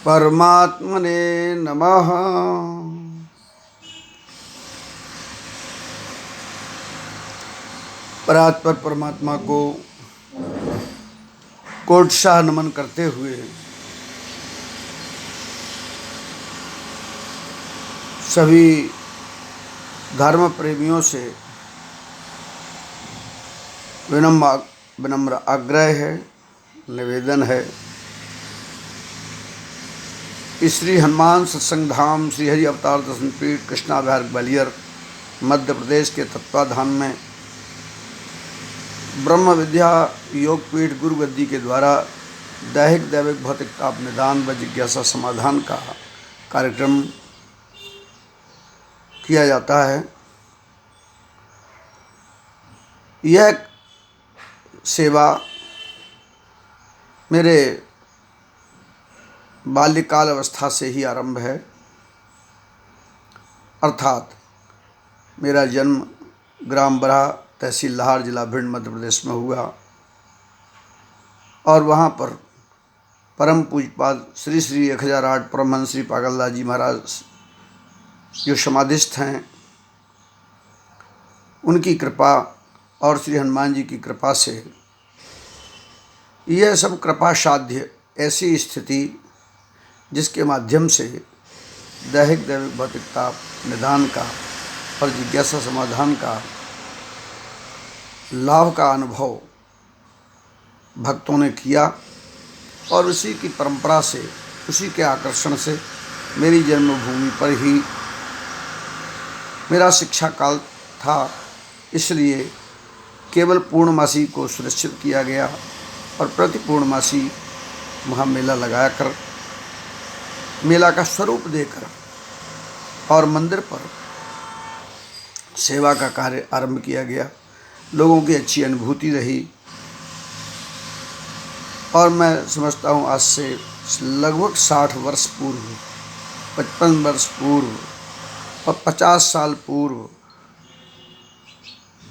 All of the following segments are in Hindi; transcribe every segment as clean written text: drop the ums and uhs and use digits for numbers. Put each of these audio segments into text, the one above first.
परमात्मने नमः। परात्पर परमात्मा को कोटशाह नमन करते हुए सभी धर्म प्रेमियों से विनम्र आग्रह है, निवेदन है कि श्री हनुमान सत्संग धाम श्री हरि अवतार दर्शन पीठ कृष्णा विहार ग्वालियर मध्य प्रदेश के तत्वाधान में ब्रह्म विद्या योग पीठ गुरु गद्दी के द्वारा दैहिक दैविक भौतिक ताप निदान व जिज्ञासा समाधान का कार्यक्रम किया जाता है। यह सेवा मेरे बाल्यकाल अवस्था से ही आरंभ है, अर्थात मेरा जन्म ग्राम बरहा तहसील लाहार जिला भिंड मध्य प्रदेश में हुआ और वहाँ पर परम पूज्यपाद श्री श्री 1008 परमहंस श्री पागलदास जी महाराज जो समाधिस्थ हैं, उनकी कृपा और श्री हनुमान जी की कृपा से यह सब कृपा साध्य ऐसी स्थिति जिसके माध्यम से दैहिक दैविक भौतिक ताप निदान का और जिज्ञासा समाधान का लाभ का अनुभव भक्तों ने किया और उसी की परंपरा से, उसी के आकर्षण से मेरी जन्मभूमि पर ही मेरा शिक्षा काल था। इसलिए केवल पूर्णमासी को सुनिश्चित किया गया और प्रति पूर्णमासी वहाँ मेला लगाया कर, मेला का स्वरूप देकर और मंदिर पर सेवा का कार्य आरंभ किया गया। लोगों की अच्छी अनुभूति रही और मैं समझता हूँ आज से लगभग 60 वर्ष पूर्व, 55 वर्ष पूर्व और 50 साल पूर्व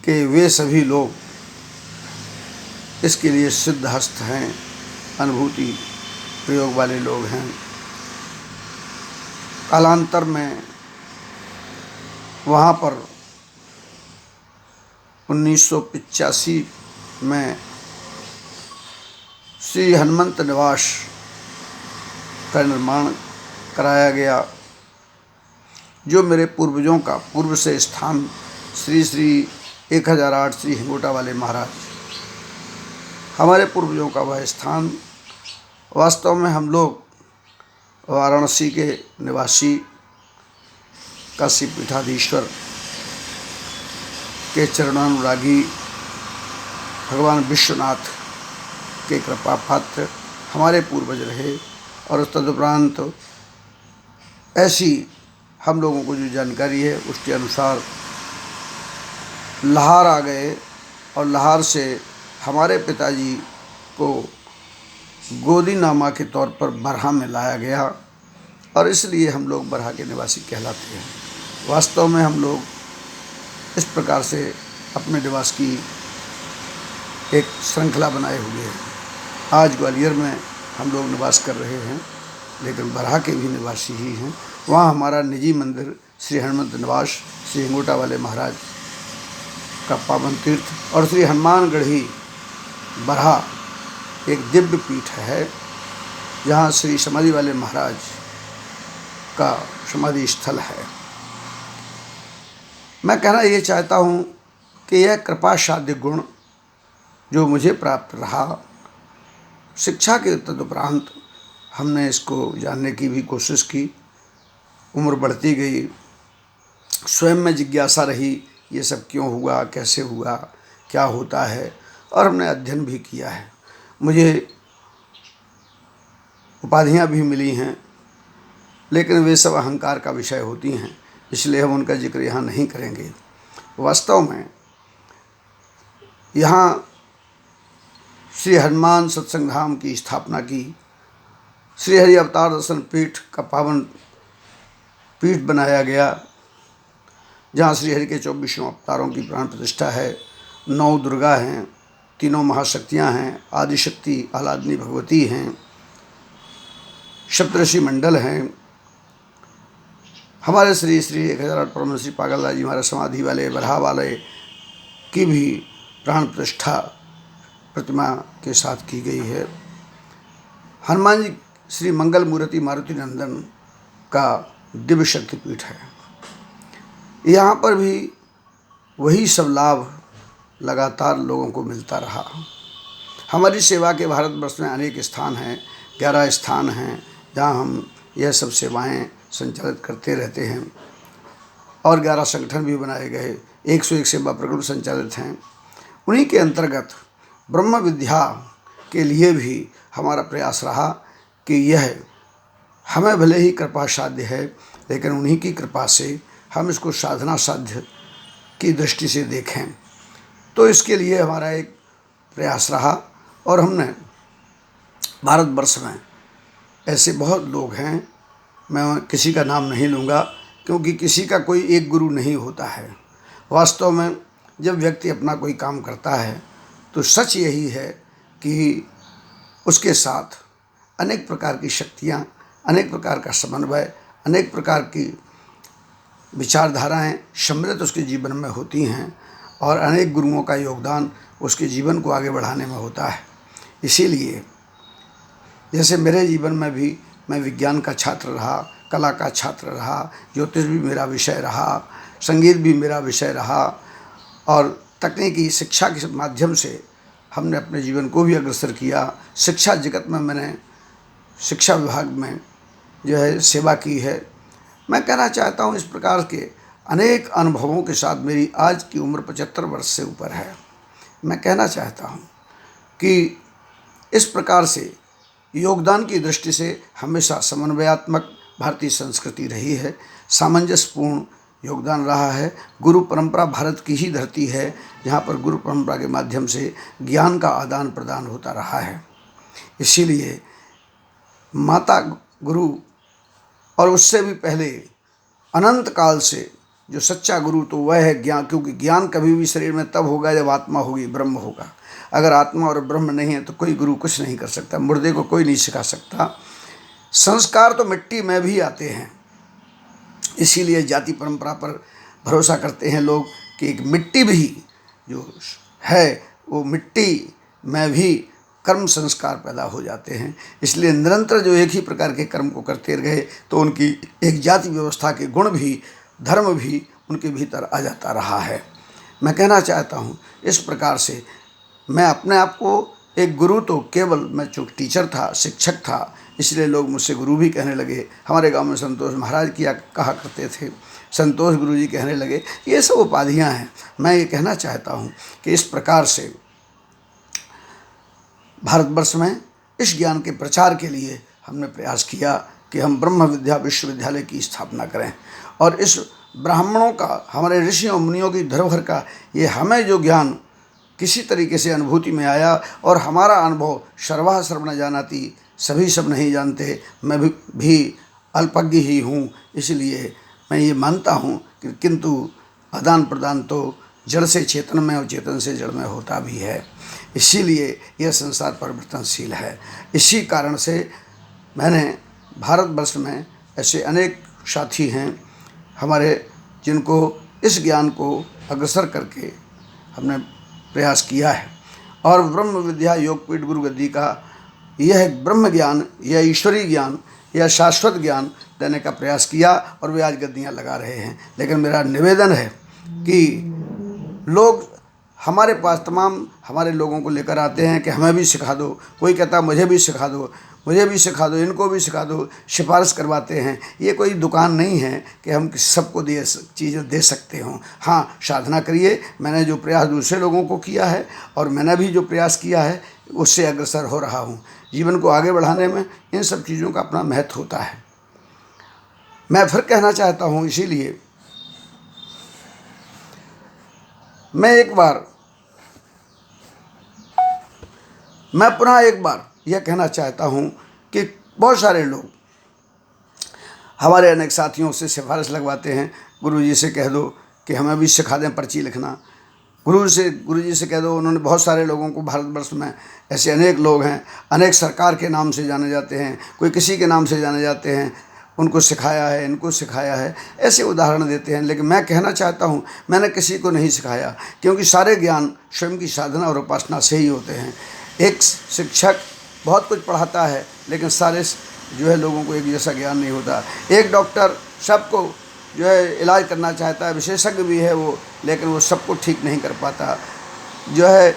के वे सभी लोग इसके लिए सिद्धहस्त हैं, अनुभूति प्रयोग वाले लोग हैं। कालांतर में वहाँ पर 1985 में श्री हनुमंत निवास का निर्माण कराया गया, जो मेरे पूर्वजों का पूर्व से स्थान श्री श्री 1008 श्री हिंगोटा वाले महाराज, हमारे पूर्वजों का वह स्थान। वास्तव में हम लोग वाराणसी के निवासी काशी पीठाधीश्वर के चरणानुरागी भगवान विश्वनाथ के कृपा पात्र हमारे पूर्वज रहे और तदुपरांत ऐसी हम लोगों को जो जानकारी है उसके अनुसार लाहार आ गए और लाहार से हमारे पिताजी को गोदी नामा के तौर पर बरहा में लाया गया और इसलिए हम लोग बरहा के निवासी कहलाते हैं। वास्तव में हम लोग इस प्रकार से अपने निवास की एक श्रृंखला बनाए हुए हैं। आज ग्वालियर में हम लोग निवास कर रहे हैं, लेकिन बरहा के भी निवासी ही हैं। वहाँ हमारा निजी मंदिर श्री हनुमंत निवास श्री हिंगोटा वाले महाराज का पावन तीर्थ और श्री हनुमानगढ़ी बरहा एक दिव्य पीठ है, जहाँ श्री समाधि वाले महाराज का समाधि स्थल है। मैं कहना ये चाहता हूँ कि यह कृपा साध्य गुण जो मुझे प्राप्त रहा, शिक्षा के तदुपरांत हमने इसको जानने की भी कोशिश की। उम्र बढ़ती गई, स्वयं में जिज्ञासा रही, ये सब क्यों हुआ, कैसे हुआ, क्या होता है, और हमने अध्ययन भी किया है। मुझे उपाधियाँ भी मिली हैं, लेकिन वे सब अहंकार का विषय होती हैं, इसलिए हम उनका जिक्र यहाँ नहीं करेंगे। वास्तव में यहाँ श्री हनुमान सत्संग धाम की स्थापना की, श्री हरि अवतार दर्शन पीठ का पावन पीठ बनाया गया, जहाँ श्री हरि के 24 अवतारों की प्राण प्रतिष्ठा है। 9 दुर्गा हैं, 3 महाशक्तियाँ हैं, आदिशक्ति आह्लादनी भगवती हैं, सप्तऋषि मंडल हैं, हमारे श्री श्री 1008 परम श्री पागलदास जी महाराज समाधि वाले बरहा वाले की भी प्राण प्रतिष्ठा प्रतिमा के साथ की गई है। हनुमान जी श्री मंगल मूर्ति मारुति नंदन का दिव्य शक्तिपीठ है। यहाँ पर भी वही सब लाभ लगातार लोगों को मिलता रहा। हमारी सेवा के भारतवर्ष में अनेक स्थान हैं, 11 स्थान हैं जहाँ हम यह सब सेवाएं संचालित करते रहते हैं और 11 संगठन भी बनाए गए, 101 सेवा प्रकल्प संचालित हैं। उन्हीं के अंतर्गत ब्रह्म विद्या के लिए भी हमारा प्रयास रहा कि यह हमें भले ही कृपा साध्य है, लेकिन उन्हीं की कृपा से हम इसको साधना साध्य की दृष्टि से देखें। तो इसके लिए हमारा एक प्रयास रहा और हमने भारतवर्ष में ऐसे बहुत लोग हैं, मैं किसी का नाम नहीं लूँगा क्योंकि किसी का कोई एक गुरु नहीं होता है। वास्तव में जब व्यक्ति अपना कोई काम करता है तो सच यही है कि उसके साथ अनेक प्रकार की शक्तियाँ, अनेक प्रकार का समन्वय, अनेक प्रकार की विचारधाराएं सम्मिलित उसके जीवन में होती हैं और अनेक गुरुओं का योगदान उसके जीवन को आगे बढ़ाने में होता है। इसीलिए जैसे मेरे जीवन में भी मैं विज्ञान का छात्र रहा, कला का छात्र रहा, ज्योतिष भी मेरा विषय रहा, संगीत भी मेरा विषय रहा और तकनीकी शिक्षा के माध्यम से हमने अपने जीवन को भी अग्रसर किया। शिक्षा जगत में मैंने शिक्षा विभाग में जो है सेवा की है। मैं कहना चाहता हूँ इस प्रकार के अनेक अनुभवों के साथ मेरी आज की उम्र 75 वर्ष से ऊपर है। मैं कहना चाहता हूँ कि इस प्रकार से योगदान की दृष्टि से हमेशा समन्वयात्मक भारतीय संस्कृति रही है, सामंजस्यपूर्ण योगदान रहा है। गुरु परंपरा भारत की ही धरती है जहाँ पर गुरु परंपरा के माध्यम से ज्ञान का आदान प्रदान होता रहा है। इसीलिए माता गुरु और उससे भी पहले अनंत काल से जो सच्चा गुरु तो वह है ज्ञान, क्योंकि ज्ञान कभी भी शरीर में तब होगा जब आत्मा होगी, ब्रह्म होगा। अगर आत्मा और ब्रह्म नहीं है तो कोई गुरु कुछ नहीं कर सकता, मुर्दे को कोई नहीं सिखा सकता। संस्कार तो मिट्टी में भी आते हैं, इसीलिए जाति परंपरा पर भरोसा करते हैं लोग कि एक मिट्टी भी जो है वो मिट्टी में भी कर्म संस्कार पैदा हो जाते हैं। इसलिए निरंतर जो एक ही प्रकार के कर्म को करते रहे तो उनकी एक जाति व्यवस्था के गुण भी, धर्म भी उनके भीतर आ जाता रहा है। मैं कहना चाहता हूँ इस प्रकार से मैं अपने आप को एक गुरु तो केवल मैं चूँकि टीचर था, शिक्षक था, इसलिए लोग मुझसे गुरु भी कहने लगे। हमारे गांव में संतोष महाराज किया कहा करते थे, संतोष गुरु जी कहने लगे। ये सब उपाधियां हैं। मैं ये कहना चाहता हूँ कि इस प्रकार से भारतवर्ष में इस ज्ञान के प्रचार के लिए हमने प्रयास किया कि हम ब्रह्म विद्या विश्वविद्यालय की स्थापना करें और इस ब्राह्मणों का, हमारे ऋषियों मुनियों की धरोहर का ये हमें जो ज्ञान किसी तरीके से अनुभूति में आया और हमारा अनुभव सर्वा सर्वण जानाति, सभी सब नहीं जानते, मैं भी अल्पज्ञ ही हूँ। इसलिए मैं ये मानता हूँ कि किंतु आदान प्रदान तो जड़ से चेतन में और चेतन से जड़ में होता भी है। इसीलिए यह संसार परिवर्तनशील है। इसी कारण से मैंने भारतवर्ष में ऐसे अनेक साथी हैं हमारे जिनको इस ज्ञान को अग्रसर करके हमने प्रयास किया है और ब्रह्म विद्या योगपीठ गुरु गद्दी का यह ब्रह्म ज्ञान, यह ईश्वरीय ज्ञान, यह शाश्वत ज्ञान देने का प्रयास किया और वे आज गद्दियाँ लगा रहे हैं। लेकिन मेरा निवेदन है कि लोग हमारे पास तमाम हमारे लोगों को लेकर आते हैं कि हमें भी सिखा दो, कोई कहता मुझे भी सिखा दो, मुझे भी सिखा दो, इनको भी सिखा दो, सिफारिश करवाते हैं। ये कोई दुकान नहीं है कि हम सबको चीज़ें दे सकते हों। हाँ, साधना करिए। मैंने जो प्रयास दूसरे लोगों को किया है और मैंने भी जो प्रयास किया है उससे अग्रसर हो रहा हूँ। जीवन को आगे बढ़ाने में इन सब चीज़ों का अपना महत्व होता है। मैं फिर कहना चाहता हूँ, इसीलिए मैं पुनः एक बार यह कहना चाहता हूँ कि बहुत सारे लोग हमारे अनेक साथियों से सिफारिश लगवाते हैं, गुरु जी से कह दो कि हमें भी सिखा दें पर्ची लिखना। गुरु जी से कह दो, उन्होंने बहुत सारे लोगों को, भारतवर्ष में ऐसे अनेक लोग हैं, अनेक सरकार के नाम से जाने जाते हैं, कोई किसी के नाम से जाने जाते हैं, उनको सिखाया है, इनको सिखाया है, ऐसे उदाहरण देते हैं। लेकिन मैं कहना चाहता हूँ, मैंने किसी को नहीं सिखाया, क्योंकि सारे ज्ञान स्वयं की साधना और उपासना से ही होते हैं। एक शिक्षक बहुत कुछ पढ़ाता है, लेकिन सारे जो है लोगों को एक जैसा ज्ञान नहीं होता। एक डॉक्टर सबको जो है इलाज करना चाहता है, विशेषज्ञ भी है वो, लेकिन वो सबको ठीक नहीं कर पाता। जो है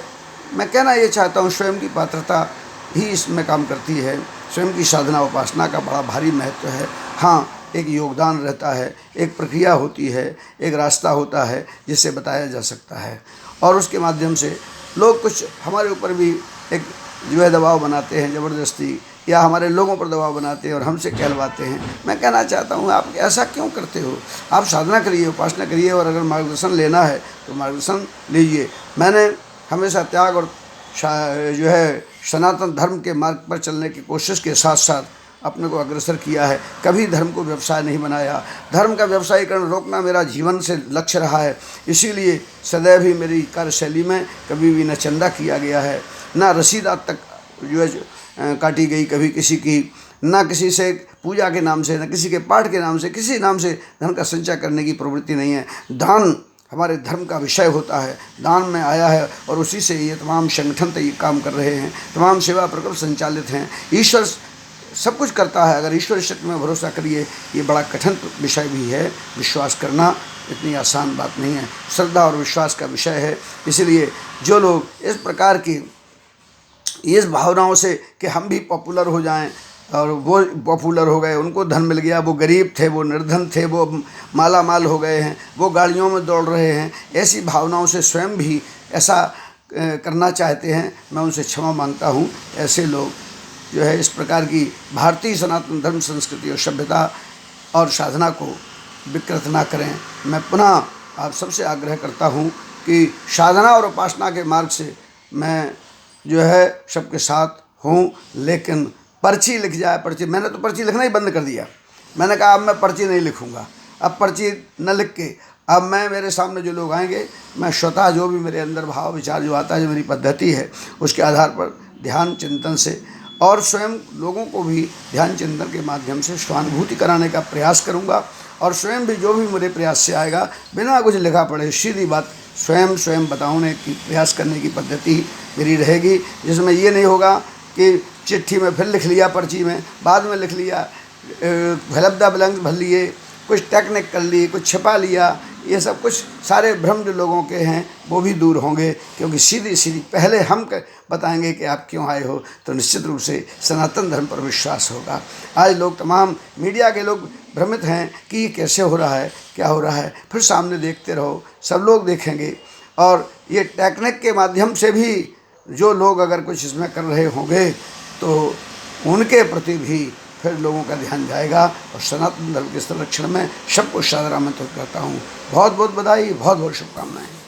मैं कहना ये चाहता हूँ, स्वयं की पात्रता ही इसमें काम करती है। स्वयं की साधना उपासना का बड़ा भारी महत्व है। हाँ, एक योगदान रहता है, एक प्रक्रिया होती है, एक रास्ता होता है जिससे बताया जा सकता है, और उसके माध्यम से लोग कुछ हमारे ऊपर भी एक जो है दबाव बनाते हैं ज़बरदस्ती, या हमारे लोगों पर दबाव बनाते हैं और हमसे कहलवाते हैं। मैं कहना चाहता हूँ, आप ऐसा क्यों करते हो? आप साधना करिए, उपासना करिए, और अगर मार्गदर्शन लेना है तो मार्गदर्शन लीजिए। मैंने हमेशा त्याग और जो है सनातन धर्म के मार्ग पर चलने की कोशिश के साथ साथ अपने को अग्रसर किया है। कभी धर्म को व्यवसाय नहीं बनाया। धर्म का व्यवसायीकरण रोकना मेरा जीवन से लक्ष्य रहा है। इसीलिए सदैव ही मेरी कार्यशैली में कभी भी न चंदा किया गया है, न रसीद आज तक जो है काटी गई कभी किसी की, न किसी से पूजा के नाम से, न किसी के पाठ के नाम से, किसी नाम से धन का संचय करने की प्रवृत्ति नहीं है। दान हमारे धर्म का विषय होता है, दान में आया है, और उसी से ये तमाम संगठन तो ये काम कर रहे हैं, तमाम सेवा प्रकल्प संचालित हैं। ईश्वर सब कुछ करता है। अगर ईश्वर शक्ति में भरोसा करिए, ये बड़ा कठिन विषय भी है। विश्वास करना इतनी आसान बात नहीं है, श्रद्धा और विश्वास का विषय है। इसलिए जो लोग इस प्रकार की इस भावनाओं से कि हम भी पॉपुलर हो जाएं, और वो पॉपुलर हो गए, उनको धन मिल गया, वो गरीब थे, वो निर्धन थे, वो माला माल हो गए हैं, वो गाड़ियों में दौड़ रहे हैं, ऐसी भावनाओं से स्वयं भी ऐसा करना चाहते हैं, मैं उनसे क्षमा मांगता हूँ। ऐसे लोग जो है इस प्रकार की भारतीय सनातन धर्म, संस्कृति और सभ्यता और साधना को विकृत ना करें। मैं पुनः आप सबसे आग्रह करता हूँ कि साधना और उपासना के मार्ग से मैं जो है सबके साथ हूँ, लेकिन पर्ची लिख जाए, पर्ची, मैंने तो पर्ची लिखना ही बंद कर दिया। मैंने कहा अब मैं पर्ची नहीं लिखूँगा, अब पर्ची न लिख के अब मैं, मेरे सामने जो लोग आएंगे, मैं स्वतः जो भी मेरे अंदर भाव विचार जो आता है, जो मेरी पद्धति है, उसके आधार पर ध्यान चिंतन से और स्वयं लोगों को भी ध्यान चिंतन के माध्यम से स्वानुभूति कराने का प्रयास करूँगा। और स्वयं भी जो भी मेरे प्रयास से आएगा, बिना कुछ लिखा पढ़े, सीधी बात स्वयं बताने की प्रयास करने की पद्धति मेरी रहेगी, जिसमें ये नहीं होगा कि चिट्ठी में फिर लिख लिया, पर्ची में बाद में लिख लिया, भलब्दा ब्लैंक्स भर लिए, कुछ टेक्निक कर ली, कुछ छिपा लिया। ये सब कुछ सारे भ्रम जो लोगों के हैं वो भी दूर होंगे, क्योंकि सीधी पहले हम बताएंगे कि आप क्यों आए हो, तो निश्चित रूप से सनातन धर्म पर विश्वास होगा। आज लोग, तमाम मीडिया के लोग भ्रमित हैं कि ये कैसे हो रहा है, क्या हो रहा है। फिर सामने देखते रहो, सब लोग देखेंगे, और ये टेक्निक के माध्यम से भी जो लोग अगर कुछ इसमें कर रहे होंगे तो उनके प्रति भी फिर लोगों का ध्यान जाएगा। और सनातन धर्म के संरक्षण में सबको सादर आमंत्रित करता हूँ। बहुत बहुत बधाई, बहुत बहुत शुभकामनाएं।